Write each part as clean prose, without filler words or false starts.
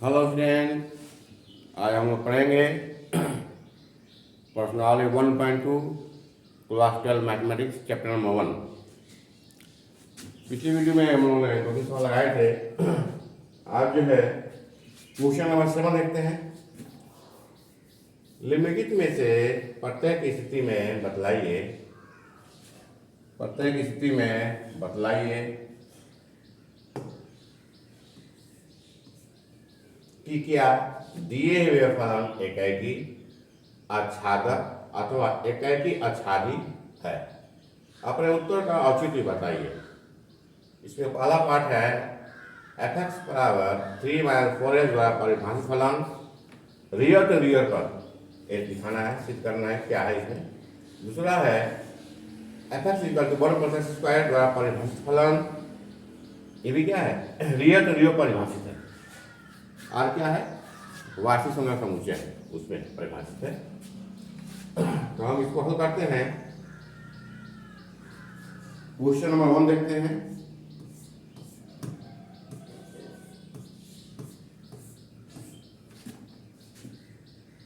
Hello friend, आज हम लोग पढ़ेंगे personality 1.2 class 12 mathematics chapter number 1। पिछली वीडियो में हम लोगों ने 2 सवाल लगाए थे। आज जो है क्वेश्चन नंबर 7 देखते हैं। निम्नलिखित में से प्रत्येक स्थिति में बतलाइए कि क्या दिए हुए फलन एकाकी आच्छादक अथवा एकाकी आच्छादी है। अपने उत्तर का औचित्य बताइए। इसमें पहला पाठ है f(x) बराबर 3 - 4x द्वारा परिभाषित फलन रियल टू रियल पर एक दिखाना है, सिद्ध करना है क्या है इसमें। दूसरा है f(x) = 1+x² द्वारा परिभाषित फलन, ये भी क्या है, रियल टू रियल परिभाषित है। और क्या है, वार्षिक संख्या समुच्चय है, उसमें परिभाषित है। तो हम इसको हल करते हैं। क्वेश्चन नंबर 1 देखते हैं।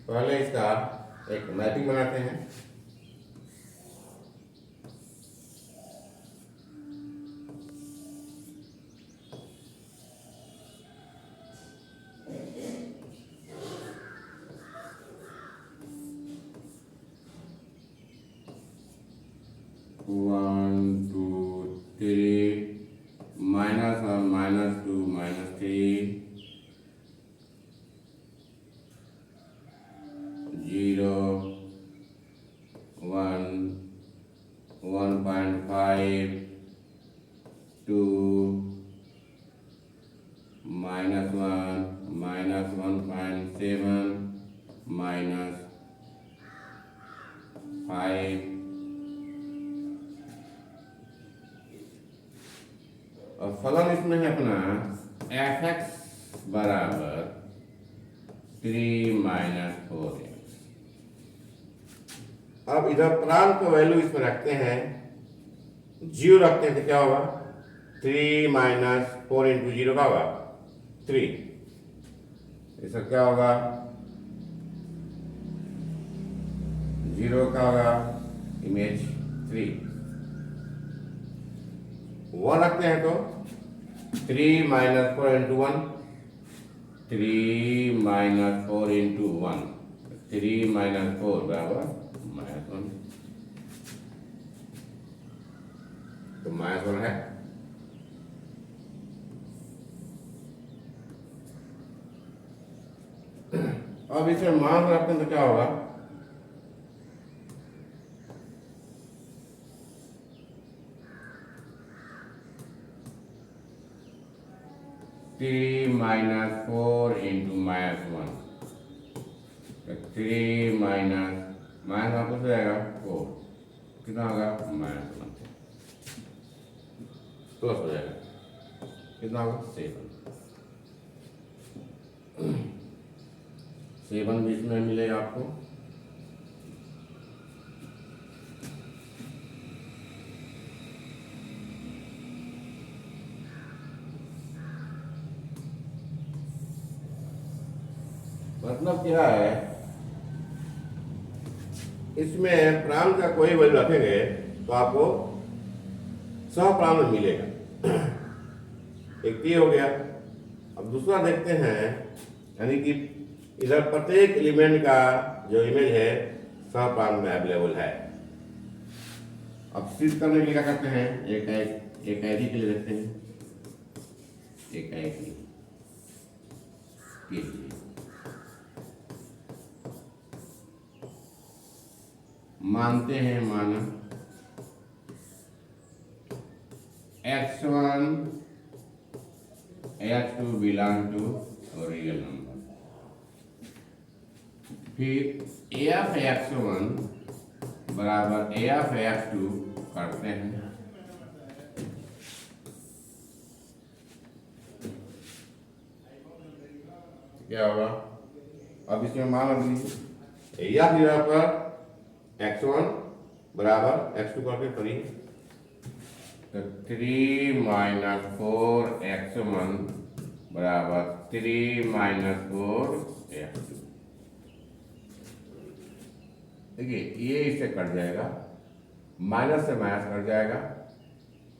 पहले इसका एक मैपिंग बनाते हैं। One two three -1 -2 -3 0 1 1.5 2 -1 -1.7 -5। और फलन इसमें है अपना f(x) बराबर 3 - 4x। अब इधर प्रांत का वैल्यू इसमें रखते हैं, 0 रखते हैं तो क्या होगा, 3 - 4 × 0 का होगा 3। इसका क्या होगा, 0 का होगा इमेज 3। 1 रखते हैं तो 3 - 4 × 1 3 - 4 × 1 3 - 4 बराबर -1। तो -1 है। अब इसे मान रखते हैं तो क्या होगा, -3 - 4 × -1 3 - वापस हो जाएगा 4, कितना होगा -1 प्लस हो जाएगा, कितना होगा 7 बीच में मिलेगा आपको। मतलब क्या है, इसमें प्रांत का कोई वैल्यू रखेंगे तो आपको सहप्रांत मिलेगा। एक ये हो गया। अब दूसरा देखते हैं, यानी कि इधर प्रत्येक एलिमेंट का जो इमेज है सहप्रांत में अवेलेबल है। अब सिद्ध करने के लिए क्या करते हैं, एक आईडी के लिए देखते हैं, एक आईडी के लिए मानते हैं, माना x1 x2 belong to real number. फिर f(x1) बराबर f(x2) करते हैं। क्या होगा, अब इसमें मान लीजिए या फिर पर x1 बराबर x2 करके करिए, तो 3 - 4 x1 बराबर 3 माइनस 4x। देखिए ये इससे कट जाएगा, माइनस से माइनस कट जाएगा,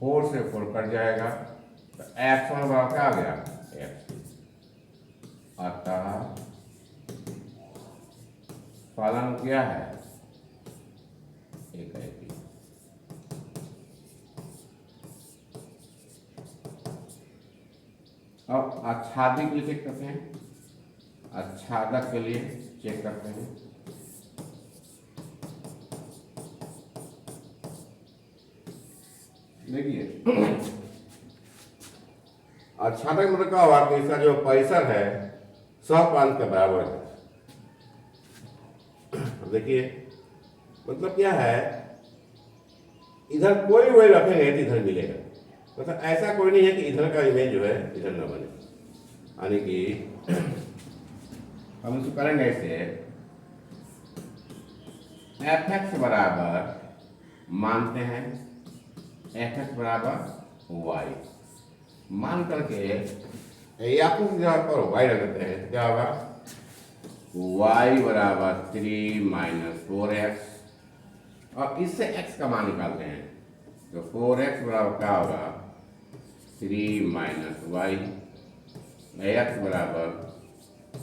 4 से 4 कट जाएगा, तो x1 बराबर क्या आ गया, x2। अतः फलन क्या है, एकाएकी। अब आच्छादित के लिए चेक करते हैं, आच्छादक के लिए चेक करते हैं। देखिए आच्छादक मतलब क्या हुआ कि इसका जो परिसर है सहप्रांत के बराबर है। देखिए मतलब क्या है, इधर कोई वही रखेंगे तो इधर मिलेगा, मतलब ऐसा कोई नहीं है कि इधर का इमेज जो है इधर न बने। यानी कि हम इसको करेंगे ऐसे, fx बराबर मानते हैं fx बराबर y, मान करके या कुछ जगह पर y रख देते हैं तो क्या होगा, y बराबर 3 माइनस 4x, और इससे x का मान निकालते हैं तो 4x बराबर क्या होगा, 3 माइनस y, x बराबर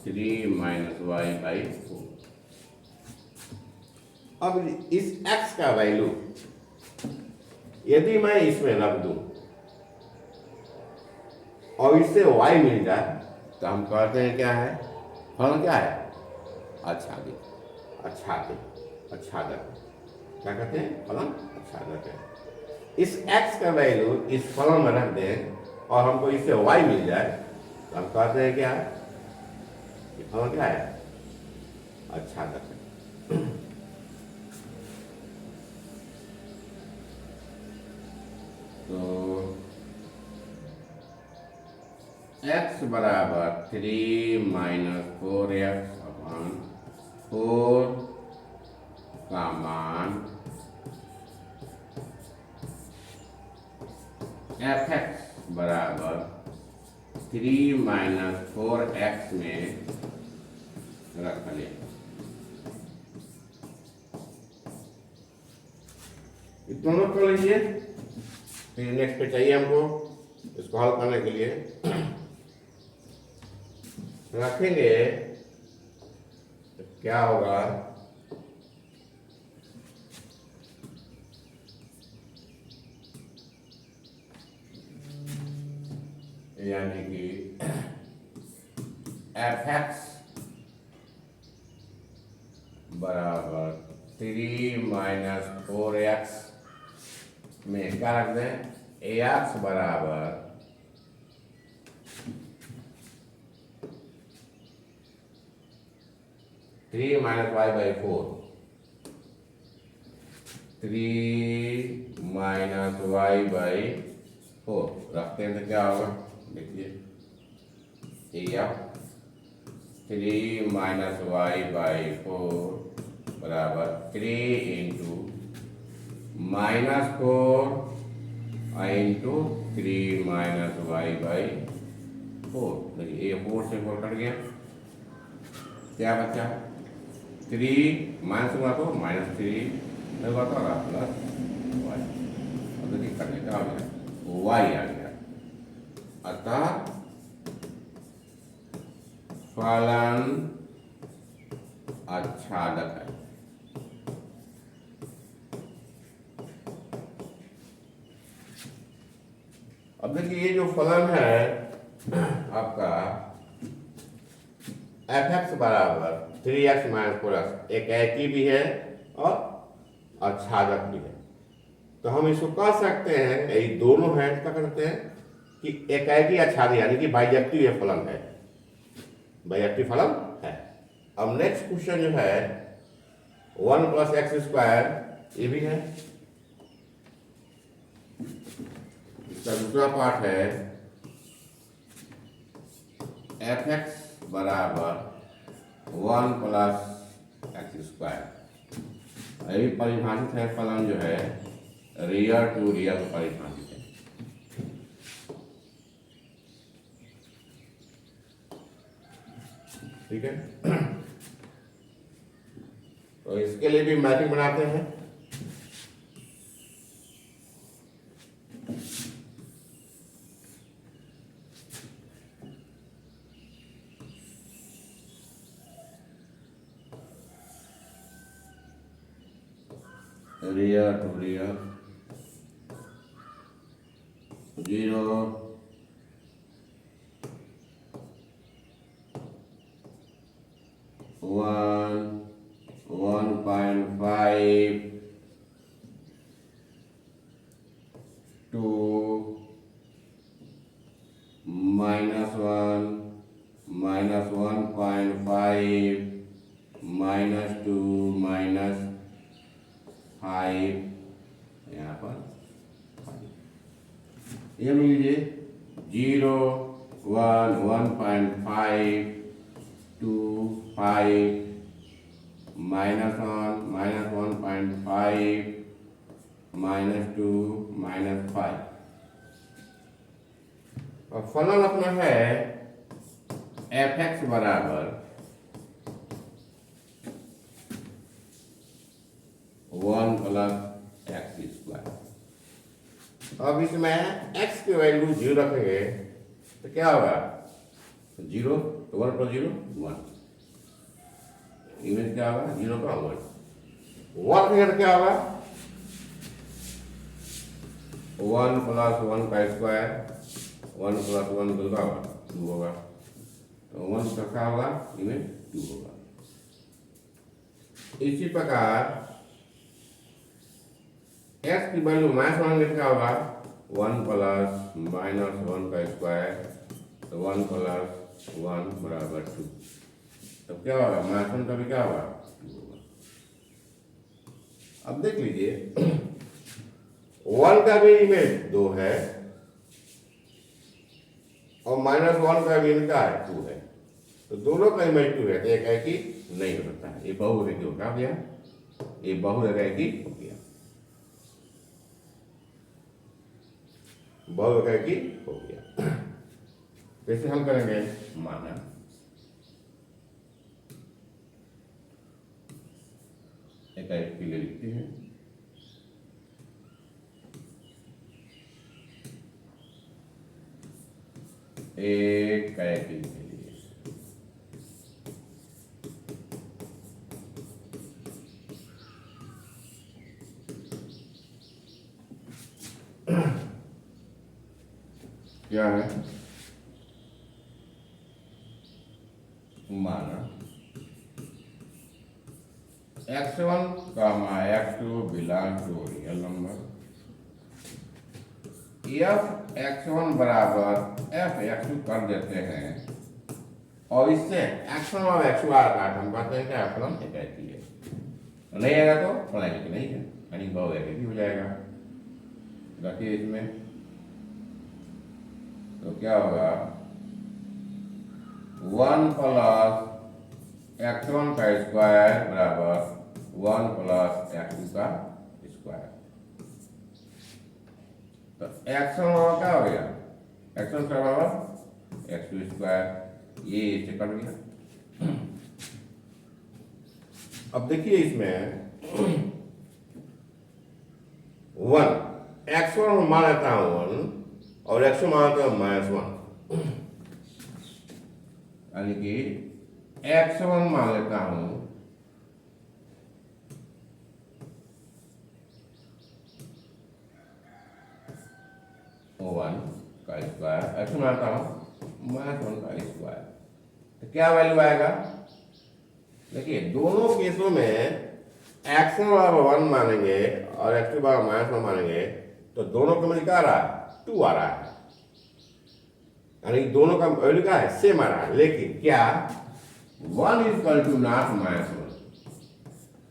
3 माइनस y बाई 4। अब इस x का वैल्यू यदि मैं इसमें रख दूं और इससे y मिल जाए तो हम कहते हैं क्या है, फलन क्या है, आच्छादित, आच्छादित, आच्छादक। क्या कहते हैं, फलन आच्छादक है। इस x का वैल्यू इस फलन में रख दें और हमको इससे y मिल जाए तो हम कहते हैं क्या है, ये फलन क्या है, आच्छादक है। तो x बराबर 3 माइनस 4x अपॉन 4 का मान fx बराबर 3 माइनस 4x में रख लें। दोनों कर लीजिए, फिर नेक्स्ट पे चाहिए हमको इसको हल करने के लिए रखेंगे तो क्या होगा, यानी कि fx बराबर 3 माइनस 4x में क्या रख दें, ax बराबर 3 minus y by 4, 3 minus y by 4 रखते हैं तो क्या होगा, देखिए या 3 माइनस y बाई 4 बराबर 3 into minus 4 into 3 minus y by 4। देखिए ये 4 से 4 कट गया, क्या बचा, 3 माइनस हुआ तो माइनस 3 हुआ तो प्लस y, और देखिए करने का आ गया, y आ गया। अतः फलन आच्छादक है। अब देखिए ये जो फलन है आपका fx बराबर 3x माइनस 4x एकाएकी भी है और आच्छादक भी है, तो हम इसको कह सकते हैं, ये दोनों है, क्या कर सकते हैं कि एकाएकी आच्छादित यानी कि बाइजेक्टिव ये फलन है, बाइजेक्टिव फलन है। अब नेक्स्ट क्वेश्चन जो है 1 प्लस एक्स स्क्वायर, ये भी है। इसका दूसरा पार्ट है fx बराबर 1 प्लस एक्स स्क्वायर। यही परिभाषित है फलन जो है रियल टू रियल परिभाषित है। ठीक है। तो इसके लिए भी मैट्रिक बनाते हैं। rear to rear 0 1 1.5 2 -1 -1.5 -2 -5 यहाँ पर ये मिल लीजिए 0 1 1.5 2 5 -1 -1.5 -2 -5। और फलन अपना है f(x) बराबर 1 + x²। अब इसमें x की वैल्यू 0 रखेंगे तो क्या होगा? 0 तो 1 + 0 1, इमेज क्या होगा? 0 का 1 रखेंगे तो क्या होगा? 1 + 1 का स्क्वायर 1 + 1 2 का होगा 2 होगा, तो 1 का क्या होगा? इमेज 2 होगा। इसी प्रकार x की वैल्यू -1 क्या होगा? 1 + -1 का स्क्वायर तो 1 + 1 बराबर 2, तो क्या होगा? -1 का भी क्या होगा? 2 होगा। अब देख लीजिए 1 का भी इमेज 2 है और -1 का भी इनका 2 है, तो दोनों का इमेज 2 है, तो एक है कि नहीं हो सकता है, ये बहुरेखी होगा भैया, ये बहुरेखी हो गया, बहुरेखी हो गया। कैसे हल करेंगे? माना एकाएक के लिए लिखते हैं एकाएक के लिए क्या है? माना x1, x2 belong to real number, f(x1) बराबर f(x2) कर देते हैं और इससे x1 और x2 काट हम कहते हैं क्या? फलन एकाएकी है, नहीं आएगा तो फलन एकाएकी नहीं है, यानी बहुएकाकी हो जाएगा। रखिए इसमें तो क्या होगा? 1 + x1 का स्क्वायर बराबर 1 + x2 का स्क्वायर, तो x1 क्या हो गया? x1 बराबर x2 स्क्वायर, ये इससे कट गया। अब देखिए इसमें 1 x1 मान लेता हूं 1 और x2 मान लेता हूं -1, यानी कि x1 मान लेता हूं 1 का स्क्वायर, x2 मानता हूं -1 का स्क्वायर, तो क्या वैल्यू आएगा? देखिए दोनों केसों में x1 बराबर 1 मानेंगे और x2 बराबर -1 मानेंगे तो दोनों का मतलब क्या आ रहा है? 2 आ रहा है, यानी दोनों का वैल्यू क्या है? सेम आ रहा है, लेकिन क्या 1 = नॉट -1,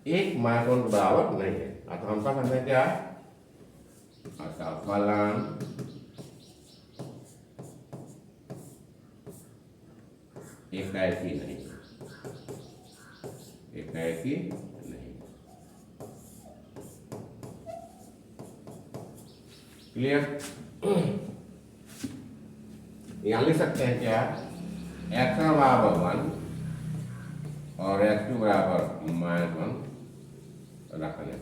एक -1 के बराबर नहीं है, तो हम क्या करते हैं? क्या अतः फलन एकाएकी नहीं, एकाएकी नहीं। क्लियर? यहाँ लिख सकते हैं क्या? x1 बराबर 1 और x2 बराबर -1 रखने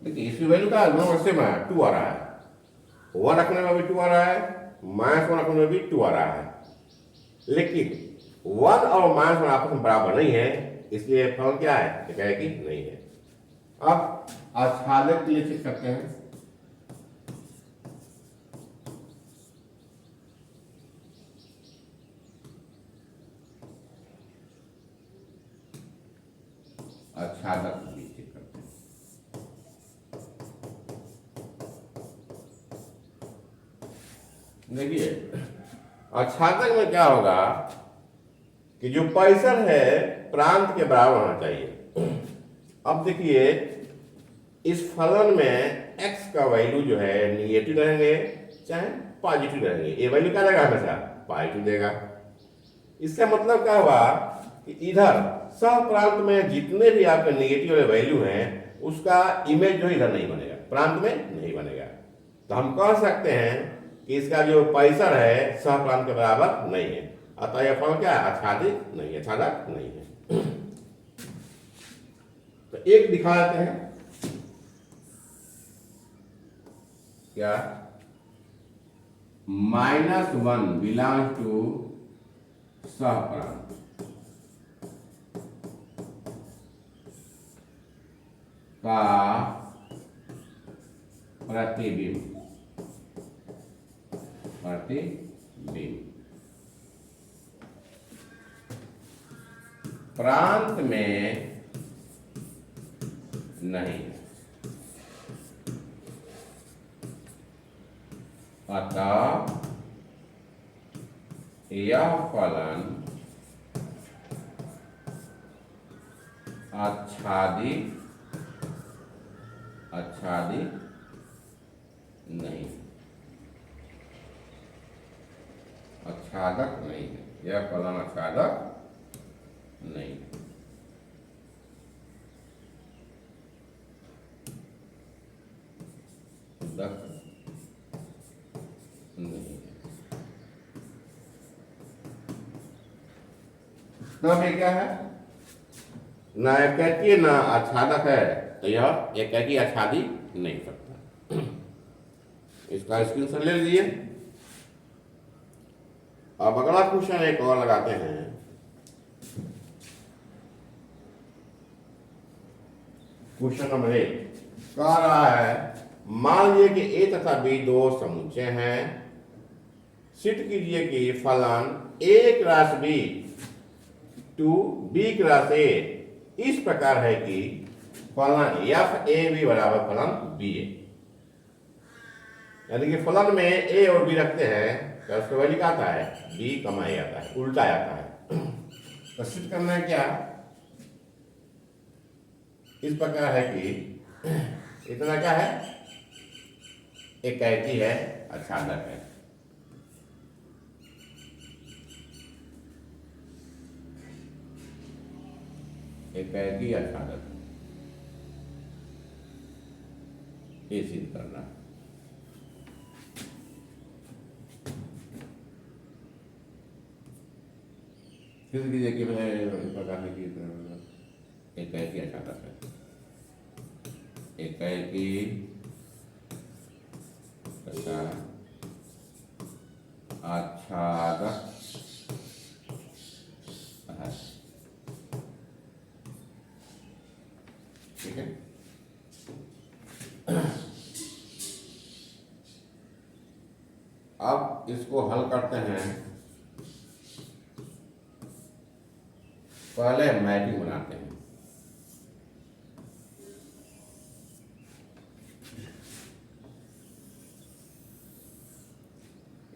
देखिए इसकी वैल्यू का नंबर सेम है, 2 आ रहा है, 1 रखने में भी 2 आ रहा है, -1 रखने में भी 2 आ रहा है। लेकिन 1 और -1 आपस में बराबर नहीं है, इसलिए फलन क्या है, एकाएकी नहीं है। अब आच्छादक के लिए चेक करते हैं। आच्छादक के लिए चेक करते हैं। देखिए आच्छादक में क्या होगा कि जो परिसर है प्रांत के बराबर होना चाहिए। अब देखिए इस फलन में x का वैल्यू जो है निगेटिव रहेंगे चाहे पॉजिटिव रहेंगे, ये वैल्यू क्या देगा, हमेशा पॉजिटिव देगा। इसका मतलब क्या हुआ कि इधर सह प्रांत में जितने भी आपके निगेटिव वाले वैल्यू हैं उसका इमेज जो इधर नहीं बनेगा, प्रांत में नहीं बनेगा। तो हम कह सकते हैं कि इसका जो परिसर है सह प्रांत के बराबर नहीं है, अतः यह फलन क्या है, आच्छादित नहीं है, आच्छादक नहीं है। तो एक दिखा देते हैं क्या, -1 बिलोंग्स टू सह प्रांत, का प्रतिबिंब प्रांत में नहीं, अतः यह फलन आच्छादित नहीं, आच्छादक नहीं है, यह फलन आच्छादक नहीं है। नहीं है। तो ये क्या है, ना एकाकी ना आच्छादक है, तो यह एकाकी आच्छादी नहीं सकता। इसका स्क्रीनशॉट ले लीजिए। अब अगला क्वेश्चन एक और लगाते हैं। क्वेश्चन नंबर 1 कह रहा है, मान लीजिए कि ए तथा बी दो समुच्चय हैं। सिद्ध कीजिए कि फलन a cross b to b cross a इस प्रकार है कि फलन f a b बराबर फलन b a। यानी कि फलन में a और b रखते हैं तो उसका वैल्यू क्या आता है, b कमा a आता है, उल्टा आता है। तो सिद्ध करना है क्या, इस प्रकार है कि इतना क्या है, एकाकी है, आच्छादक है। एकाकी आच्छादक ये सिद्ध करना। फिर कीजिए कि इस प्रकार है कि एकाकी आच्छादक है, एकाकी तथा आच्छादक है। ठीक है, अब इसको हल करते हैं। पहले मैपिंग बनाते हैं।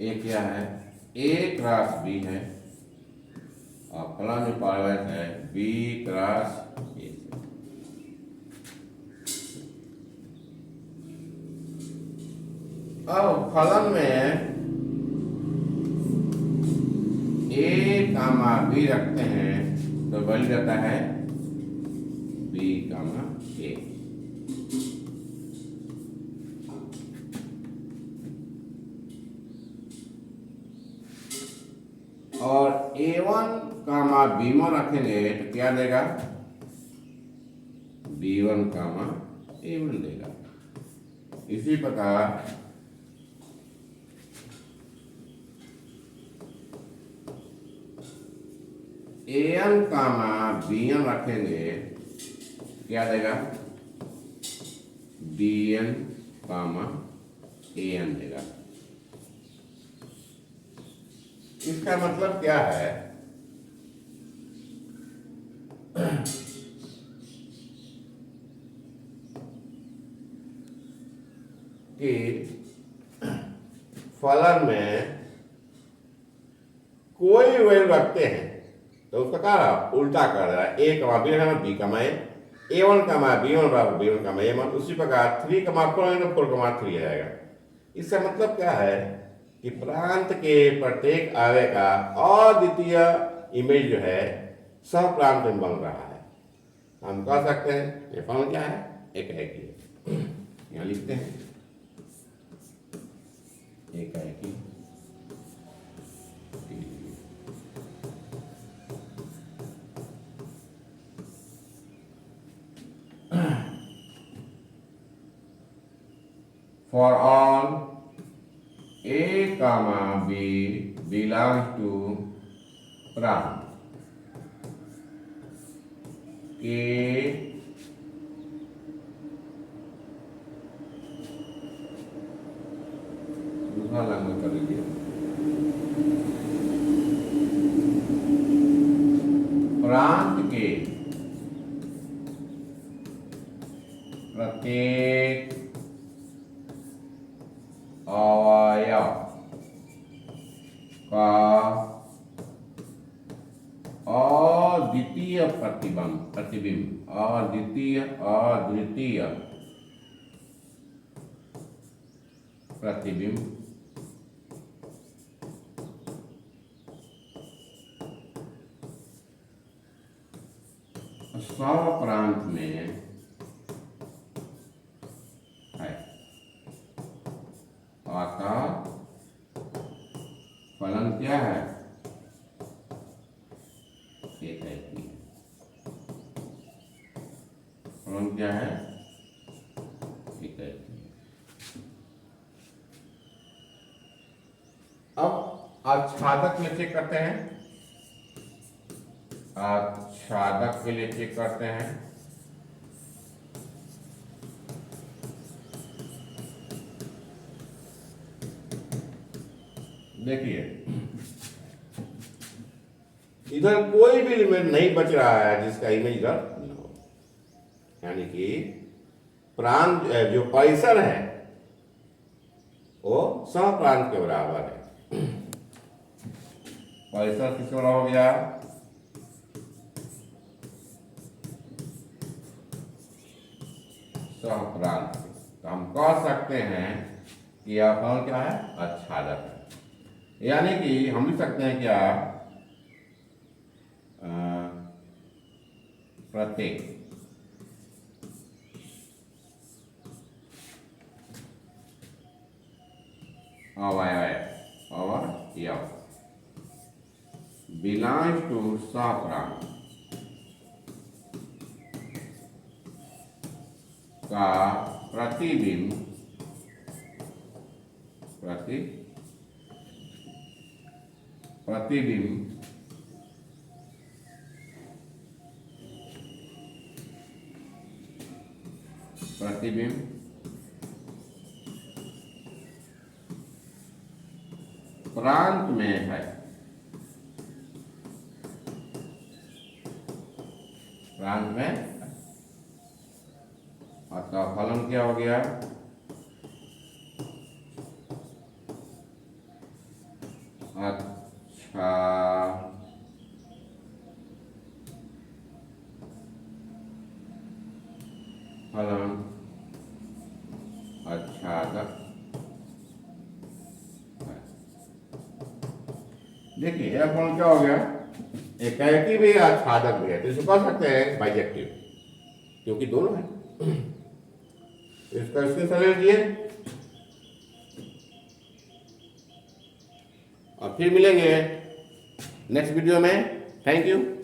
ए क्या है, a क्रॉस b है और फलन में पार्वत है b क्रॉस a। अब फलन में a कामा b रखते हैं तो वैल्यू रहता है b कामा a। और कामा B1 रखेंगे तो क्या देगा, B1 कामा A1 देगा। इसी प्रकार AN कामा BN रखेंगे क्या देगा, BN कामा AN देगा। इसका मतलब क्या है कि फलन में कोई वैल्यू रखते हैं तो उसका क्या उल्टा कर रहा है, ए कमा बी रखना बी कमा A1 कमा B1 बराबर B1 कमा A1। उसी प्रकार 3 कमा 4 तो 4 कमा 3 आ जाएगा। इसका मतलब क्या है कि प्रांत के प्रत्येक आवेश का अद्वितीय इमेज जो है सह प्रांत में बन रहा है। हम कह सकते हैं ये फलन क्या है, एकाएकी है। यहाँ लिखते हैं एकाएकी। For all A comma B belongs to प्रांत के दूसरा लंबा कर लीजिए, प्रांत के प्रत्येक अवयव का अद्वितीय प्रतिबिंब अद्वितीय प्रतिबिंब स्वप्रांत में है। अतः फलन क्या है, एकाएकी। फलन क्या है, एकाएकी। अब आच्छादक में चेक करते हैं, आच्छादक के लिए चेक करते हैं। देखिए इधर कोई भी एलिमेंट नहीं बच रहा है जिसका इमेज इधर न हो, यानी कि प्रांत जो परिसर है वो सह प्रांत के बराबर है। परिसर किसके बराबर हो गया, सह प्रांत। तो हम कह सकते हैं कि यह फलन क्या है, आच्छादक है। यानी कि हम लिख सकते हैं क्या, प्रत्येक अवयव बिलोंग्स टू सहप्रांत का प्रतिबिंब प्रांत में है। प्रांत में अतः फलन क्या हो गया, अच्छा फलन आच्छादक। देखिए यह फलन क्या हो गया, एकाएकी भी आच्छादक भी है, तो इसको कह सकते हैं बाइजेक्टिव, क्योंकि दोनों है। तो इसका इसके सरल लीजिए और फिर मिलेंगे नेक्स्ट वीडियो में। Thank you.